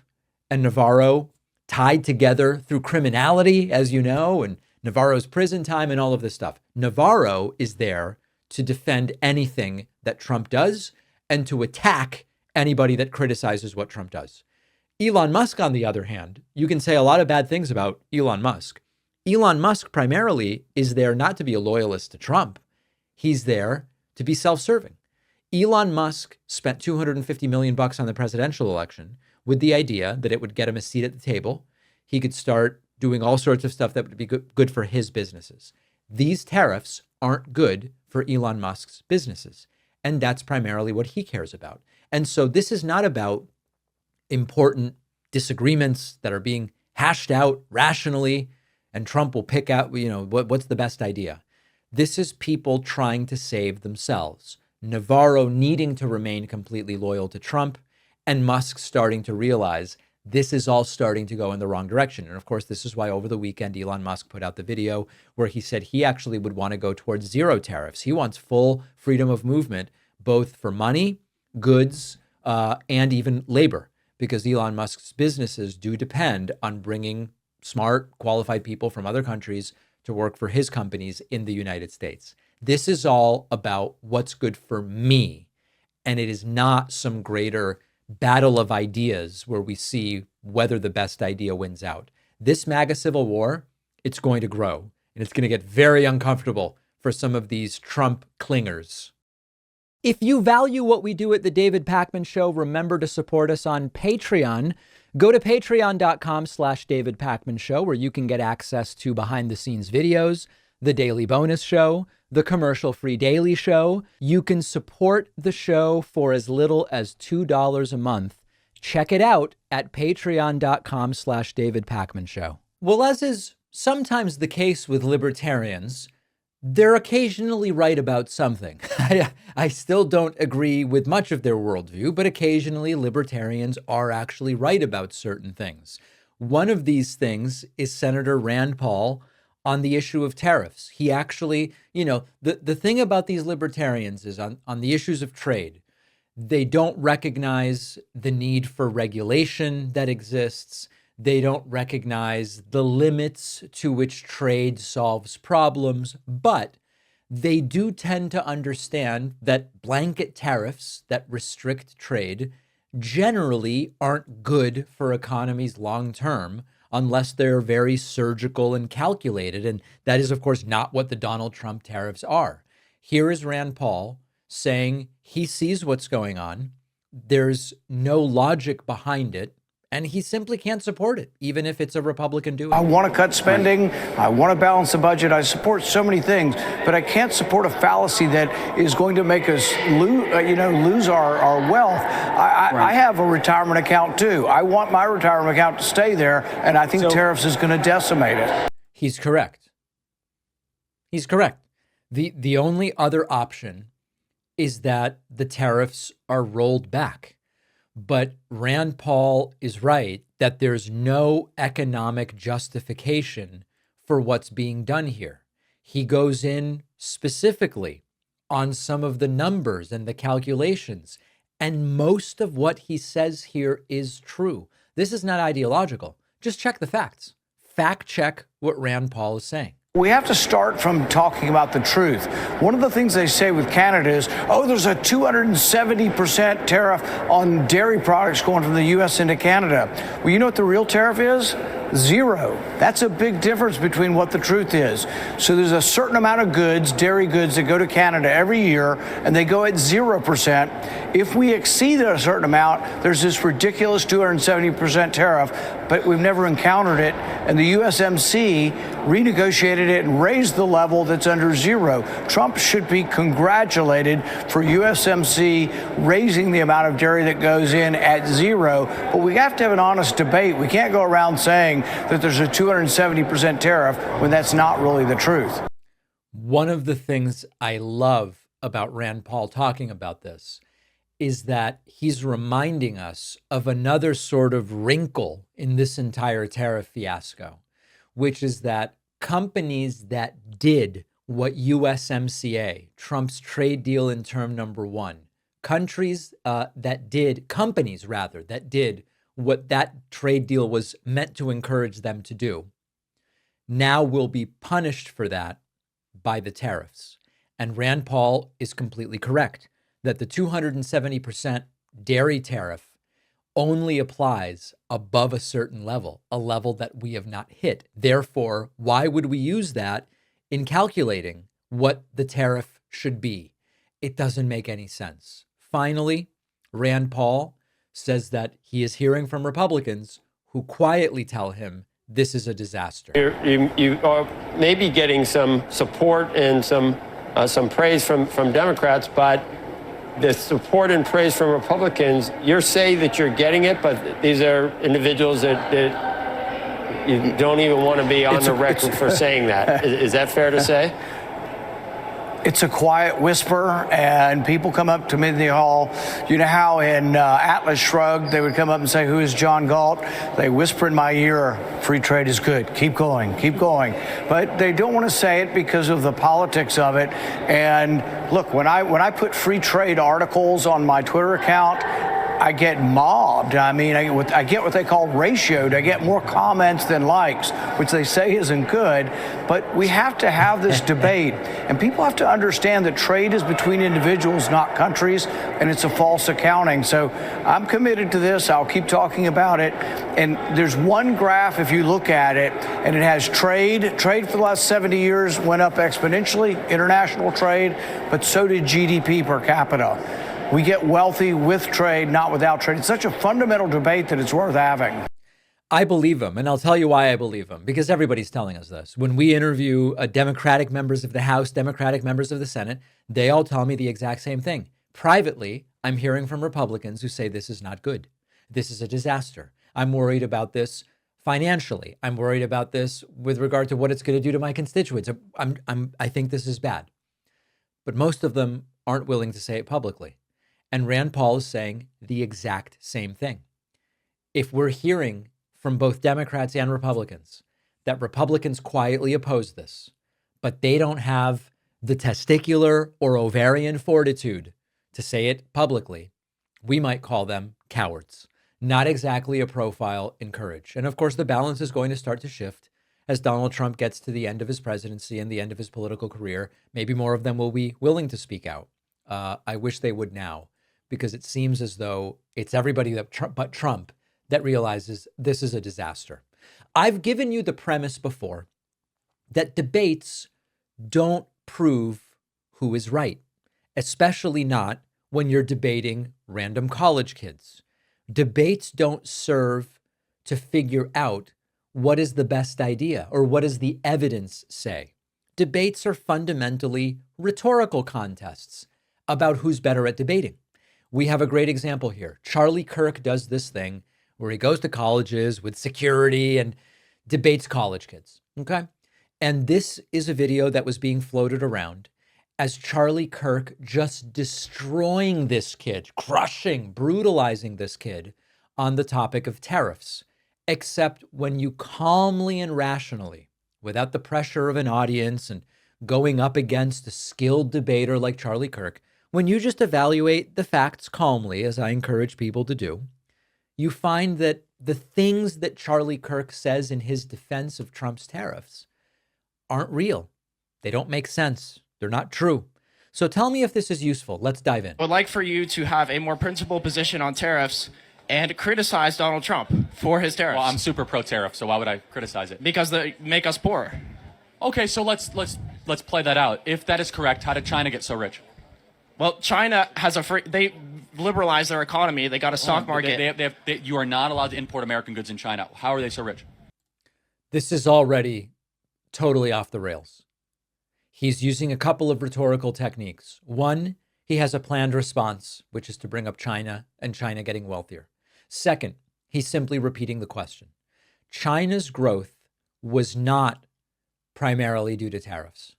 and Navarro tied together through criminality, as you know, and Navarro's prison time and all of this stuff. Navarro is there to defend anything that Trump does and to attack anybody that criticizes what Trump does. Elon Musk, on the other hand, you can say a lot of bad things about Elon Musk. Elon Musk primarily is there not to be a loyalist to Trump. He's there to be self-serving. Elon Musk spent $250 million on the presidential election with the idea that it would get him a seat at the table. He could start doing all sorts of stuff that would be good for his businesses. These tariffs aren't good for Elon Musk's businesses. And that's primarily what he cares about. And so this is not about important disagreements that are being hashed out rationally, and Trump will pick out, what's the best idea. This is people trying to save themselves. Navarro needing to remain completely loyal to Trump, and Musk starting to realize this is all starting to go in the wrong direction. And of course, this is why over the weekend, Elon Musk put out the video where he said he actually would want to go towards zero tariffs. He wants full freedom of movement, both for money, goods, and even labor, because Elon Musk's businesses do depend on bringing smart, qualified people from other countries to work for his companies in the United States. This is all about what's good for me. And it is not some greater battle of ideas where we see whether the best idea wins out. This MAGA civil war, it's going to grow, and it's going to get very uncomfortable for some of these Trump clingers. If you value what we do at The David Pakman Show, remember to support us on Patreon. Go to patreon.com/David Pakman Show, where you can get access to behind the scenes videos, the daily bonus show, the commercial-free daily show. You can support the show for as little as $2 a month. Check it out at patreon.com/David Pakman Show. Well, as is sometimes the case with libertarians, they're occasionally right about something. I still don't agree with much of their worldview, but occasionally libertarians are actually right about certain things. One of these things is Senator Rand Paul on the issue of tariffs. He actually, the thing about these libertarians is on the issues of trade, they don't recognize the need for regulation that exists. They don't recognize the limits to which trade solves problems, but they do tend to understand that blanket tariffs that restrict trade generally aren't good for economies long term unless they're very surgical and calculated. And that is, of course, not what the Donald Trump tariffs are. Here is Rand Paul saying he sees what's going on. There's no logic behind it. And he simply can't support it, even if it's a Republican doing it. I want to cut spending. I want to balance the budget. I support so many things, but I can't support a fallacy that is going to make us lose our wealth. I have a retirement account, too. I want my retirement account to stay there, and I think tariffs is going to decimate it. He's correct. He's correct. The only other option is that the tariffs are rolled back. But Rand Paul is right that there's no economic justification for what's being done here. He goes in specifically on some of the numbers and the calculations. And most of what he says here is true. This is not ideological. Just check the facts. Fact check what Rand Paul is saying. We have to start from talking about the truth. One of the things they say with Canada is, oh, there's a 270% tariff on dairy products going from the U.S. into Canada. Well, you know what the real tariff is? 0. That's a big difference between what the truth is. So there's a certain amount of goods, dairy goods, that go to Canada every year, and they go at 0%. If we exceed a certain amount, there's this ridiculous 270% tariff, but we've never encountered it. And the USMC renegotiated it and raised the level that's under 0. Trump should be congratulated for USMC raising the amount of dairy that goes in at 0. But we have to have an honest debate. We can't go around saying that there's a 270% tariff when that's not really the truth. One of the things I love about Rand Paul talking about this is that he's reminding us of another sort of wrinkle in this entire tariff fiasco, which is that companies that did what USMCA, Trump's trade deal in term number 1, companies that did what that trade deal was meant to encourage them to do, now will be punished for that by the tariffs. And Rand Paul is completely correct that the 270% dairy tariff only applies above a certain level, a level that we have not hit. Therefore, why would we use that in calculating what the tariff should be? It doesn't make any sense. Finally, Rand Paul says that he is hearing from Republicans who quietly tell him this is a disaster. You are maybe getting some support and some praise from Democrats, but the support and praise from Republicans, you're saying that you're getting it, but these are individuals that you don't even want to be on the record for saying that. Is that fair to say? It's a quiet whisper, and people come up to me in the hall. You know how in Atlas Shrugged, they would come up and say, who is John Galt? They whisper in my ear, free trade is good. Keep going, keep going. But they don't want to say it because of the politics of it. And look, when I put free trade articles on my Twitter account, I get mobbed. I mean, I get what they call ratioed. I get more comments than likes, which they say isn't good. But we have to have this debate. And people have to understand that trade is between individuals, not countries, and it's a false accounting. So I'm committed to this. I'll keep talking about it. And there's one graph, if you look at it, and it has trade. Trade for the last 70 years went up exponentially, international trade, but so did GDP per capita. We get wealthy with trade, not without trade. It's such a fundamental debate that it's worth having. I believe him, and I'll tell you why I believe him, because everybody's telling us this. When we interview Democratic members of the House, Democratic members of the Senate, they all tell me the exact same thing. Privately, I'm hearing from Republicans who say this is not good. This is a disaster. I'm worried about this financially. I'm worried about this with regard to what it's going to do to my constituents. I think this is bad. But most of them aren't willing to say it publicly. And Rand Paul is saying the exact same thing. If we're hearing from both Democrats and Republicans that Republicans quietly oppose this, but they don't have the testicular or ovarian fortitude to say it publicly, we might call them cowards. Not exactly a profile in courage. And of course, the balance is going to start to shift as Donald Trump gets to the end of his presidency and the end of his political career. Maybe more of them will be willing to speak out. I wish they would now, because it seems as though it's everybody but Trump that realizes this is a disaster. I've given you the premise before that debates don't prove who is right, especially not when you're debating random college kids. Debates don't serve to figure out what is the best idea or what does the evidence say. Debates are fundamentally rhetorical contests about who's better at debating. We have a great example here. Charlie Kirk does this thing where he goes to colleges with security and debates college kids, okay? And this is a video that was being floated around as Charlie Kirk just destroying this kid, crushing, brutalizing this kid on the topic of tariffs. Except when you calmly and rationally, without the pressure of an audience and going up against a skilled debater like Charlie Kirk, when you just evaluate the facts calmly, as I encourage people to do, you find that the things that Charlie Kirk says in his defense of Trump's tariffs aren't real. They don't make sense. They're not true. So tell me if this is useful. Let's dive in. I would like for you to have a more principled position on tariffs and criticize Donald Trump for his tariffs. Well, I'm super pro-tariff, so why would I criticize it? Because they make us poor. Okay, so let's play that out. If that is correct, how did China get so rich? Well, China has they liberalized their economy. They got a stock market. You are not allowed to import American goods in China. How are they so rich? This is already totally off the rails. He's using a couple of rhetorical techniques. One, he has a planned response, which is to bring up China and China getting wealthier. Second, he's simply repeating the question. China's growth was not primarily due to tariffs.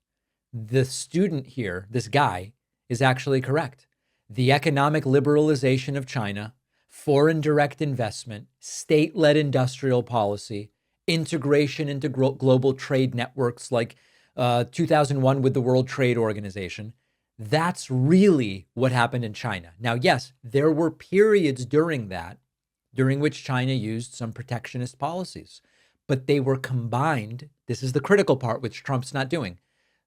The student here, this guy, is actually correct. The economic liberalization of China, foreign direct investment, state-led industrial policy, integration into global trade networks like 2001 with the World Trade Organization, that's really what happened in China. Now, yes, there were periods during which China used some protectionist policies, but they were combined. This is the critical part, which Trump's not doing.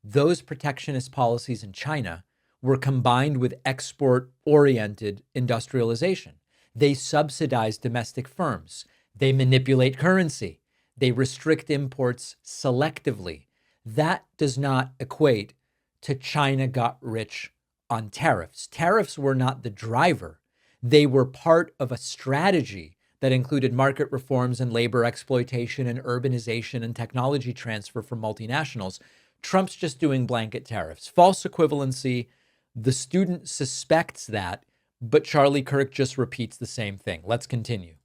Those protectionist policies in China were combined with export-oriented industrialization. They subsidize domestic firms. They manipulate currency. They restrict imports selectively. That does not equate to China got rich on tariffs. Tariffs were not the driver. They were part of a strategy that included market reforms and labor exploitation and urbanization and technology transfer for multinationals. Trump's just doing blanket tariffs. False equivalency. The student suspects that, but Charlie Kirk just repeats the same thing. Let's continue.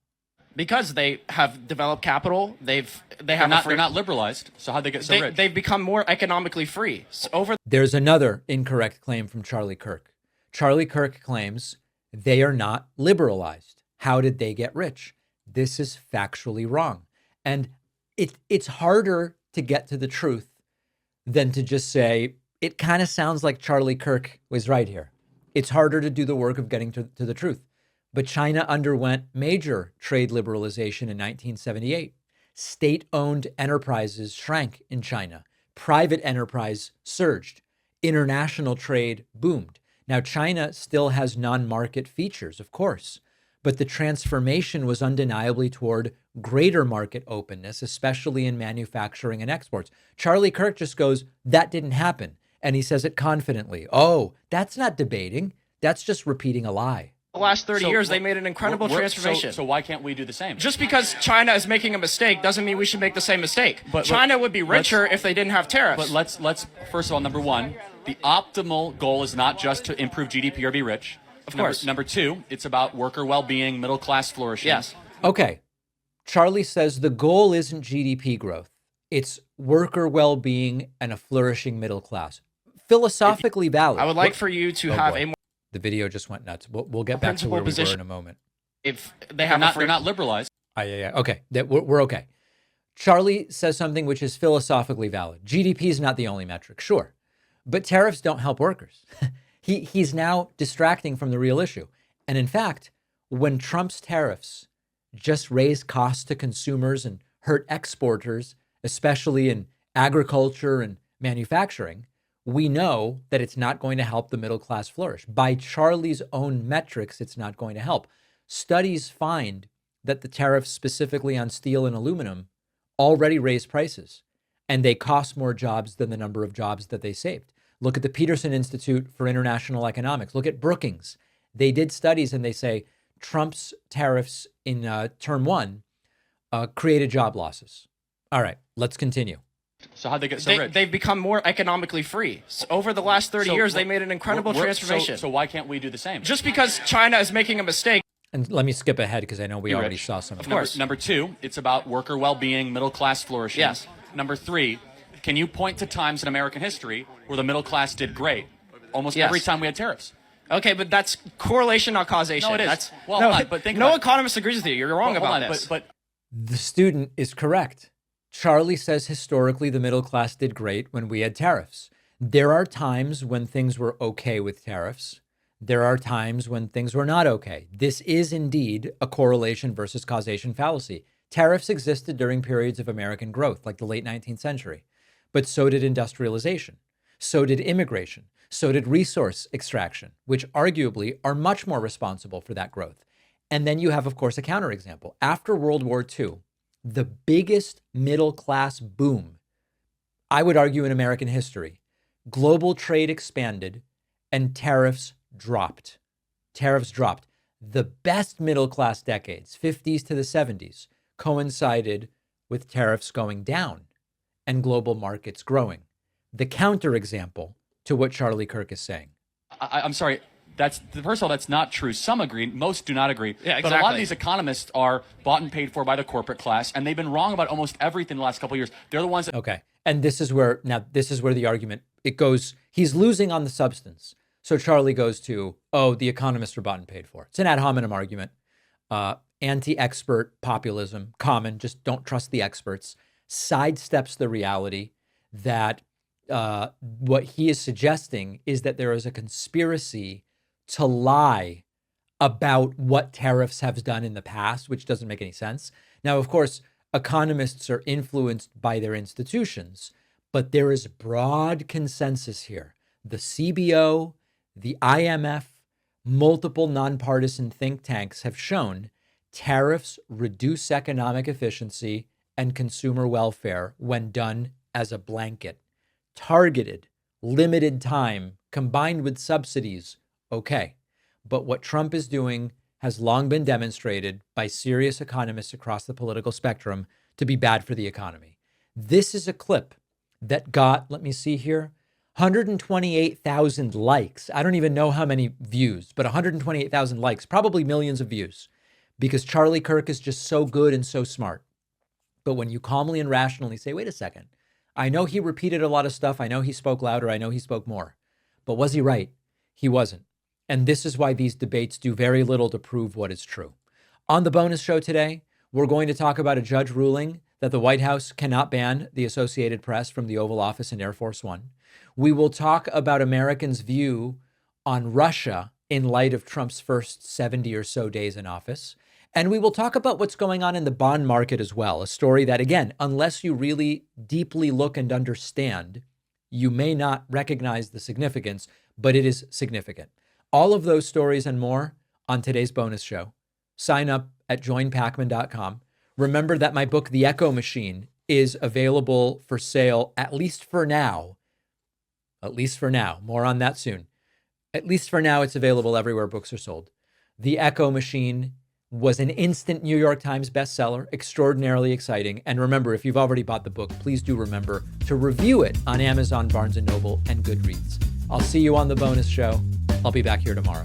Because they have developed capital, they're not liberalized. So how'd they get so rich? They've become more economically free. There's another incorrect claim from Charlie Kirk. Charlie Kirk claims they are not liberalized. How did they get rich? This is factually wrong. And it's harder to get to the truth than to just say, it kind of sounds like Charlie Kirk was right here. It's harder to do the work of getting to the truth. But China underwent major trade liberalization in 1978. State-owned enterprises shrank in China. Private enterprise surged. International trade boomed. Now, China still has non-market features, of course, but the transformation was undeniably toward greater market openness, especially in manufacturing and exports. Charlie Kirk just goes, that didn't happen. And he says it confidently. Oh, that's not debating. That's just repeating a lie. The last 30 years, they made an incredible transformation. So why can't we do the same? Just because China is making a mistake doesn't mean we should make the same mistake. But China would be richer if they didn't have tariffs. But let's first of all, number one, the optimal goal is not just to improve GDP or be rich. Of course. Number two, it's about worker well-being, middle class flourishing. Yes. Okay. Charlie says the goal isn't GDP growth. It's worker well-being and a flourishing middle class. Philosophically valid. I would like for you to have a more... The video just went nuts. We'll get back to where we were in a moment. If they have they're not liberalized. Yeah. Okay. We're okay. Charlie says something which is philosophically valid. GDP is not the only metric, sure. But tariffs don't help workers. He's now distracting from the real issue. And in fact, when Trump's tariffs just raise costs to consumers and hurt exporters, especially in agriculture and manufacturing, we know that it's not going to help the middle class flourish. By Charlie's own metrics, it's not going to help. Studies find that the tariffs specifically on steel and aluminum already raise prices, and they cost more jobs than the number of jobs that they saved. Look at the Peterson Institute for International Economics. Look at Brookings. They did studies and they say Trump's tariffs in term one created job losses. All right, let's continue. So how'd they get so rich? They've become more economically free. So over the last 30 years, they made an incredible transformation. So why can't we do the same? Just because China is making a mistake. And let me skip ahead because I know we already saw some of course. Number two, it's about worker well-being, middle class flourishing. Yes. Number three, can you point to times in American history where the middle class did great? Almost every time we had tariffs. Okay, but that's correlation, not causation. No, it is. That's, well, no, hold on, but think no about economist agrees with you. You're wrong about this. But the student is correct. Charlie says historically the middle class did great when we had tariffs. There are times when things were okay with tariffs. There are times when things were not okay. This is indeed a correlation versus causation fallacy. Tariffs existed during periods of American growth, like the late 19th century, but so did industrialization. So did immigration. So did resource extraction, which arguably are much more responsible for that growth. And then you have, of course, a counterexample. After World War II, the biggest middle class boom, I would argue, in American history, global trade expanded and tariffs dropped. Tariffs dropped. The best middle class decades, 50s to the 70s, coincided with tariffs going down and global markets growing. The counterexample to what Charlie Kirk is saying. I'm sorry. First of all, that's not true. Some agree. Most do not agree. Yeah, exactly. But a lot of these economists are bought and paid for by the corporate class, and they've been wrong about almost everything the last couple of years. They're the ones that... Okay. And this is where the argument, it goes, he's losing on the substance. So Charlie goes to, the economists are bought and paid for. It's an ad hominem argument. Anti-expert populism, common, just don't trust the experts, sidesteps the reality that what he is suggesting is that there is a conspiracy to lie about what tariffs have done in the past, which doesn't make any sense. Now, of course, economists are influenced by their institutions, but there is broad consensus here. The CBO, the IMF, multiple nonpartisan think tanks have shown tariffs reduce economic efficiency and consumer welfare when done as a blanket. Targeted, limited time, combined with subsidies, okay. But what Trump is doing has long been demonstrated by serious economists across the political spectrum to be bad for the economy. This is a clip that got, let me see here, 128,000 likes. I don't even know how many views, but 128,000 likes, probably millions of views, because Charlie Kirk is just so good and so smart. But when you calmly and rationally say, wait a second, I know he repeated a lot of stuff. I know he spoke louder. I know he spoke more. But was he right? He wasn't. And this is why these debates do very little to prove what is true. On the bonus show today, we're going to talk about a judge ruling that the White House cannot ban the Associated Press from the Oval Office and Air Force One. We will talk about Americans' view on Russia in light of Trump's first 70 or so days in office. And we will talk about what's going on in the bond market as well, a story that, again, unless you really deeply look and understand, you may not recognize the significance, but it is significant. All of those stories and more on today's bonus show. Sign up at joinpacman.com. Remember that my book, The Echo Machine, is available for sale, at least for now. At least for now. More on that soon. At least for now, it's available everywhere books are sold. The Echo Machine was an instant New York Times bestseller, extraordinarily exciting. And remember, if you've already bought the book, please do remember to review it on Amazon, Barnes & Noble, and Goodreads. I'll see you on the bonus show. I'll be back here tomorrow.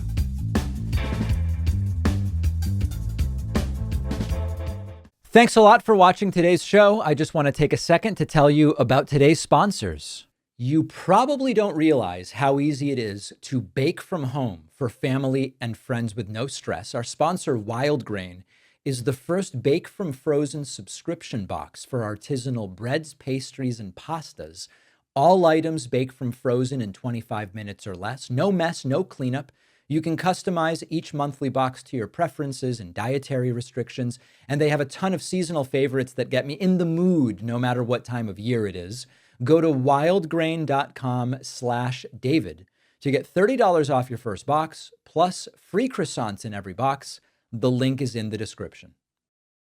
Thanks a lot for watching today's show. I just want to take a second to tell you about today's sponsors. You probably don't realize how easy it is to bake from home for family and friends with no stress. Our sponsor, Wild Grain, is the first bake from frozen subscription box for artisanal breads, pastries, and pastas. All items baked from frozen in 25 minutes or less. No mess, no cleanup. You can customize each monthly box to your preferences and dietary restrictions. And they have a ton of seasonal favorites that get me in the mood no matter what time of year it is. Go to wildgrain.com/David to get $30 off your first box, plus free croissants in every box. The link is in the description.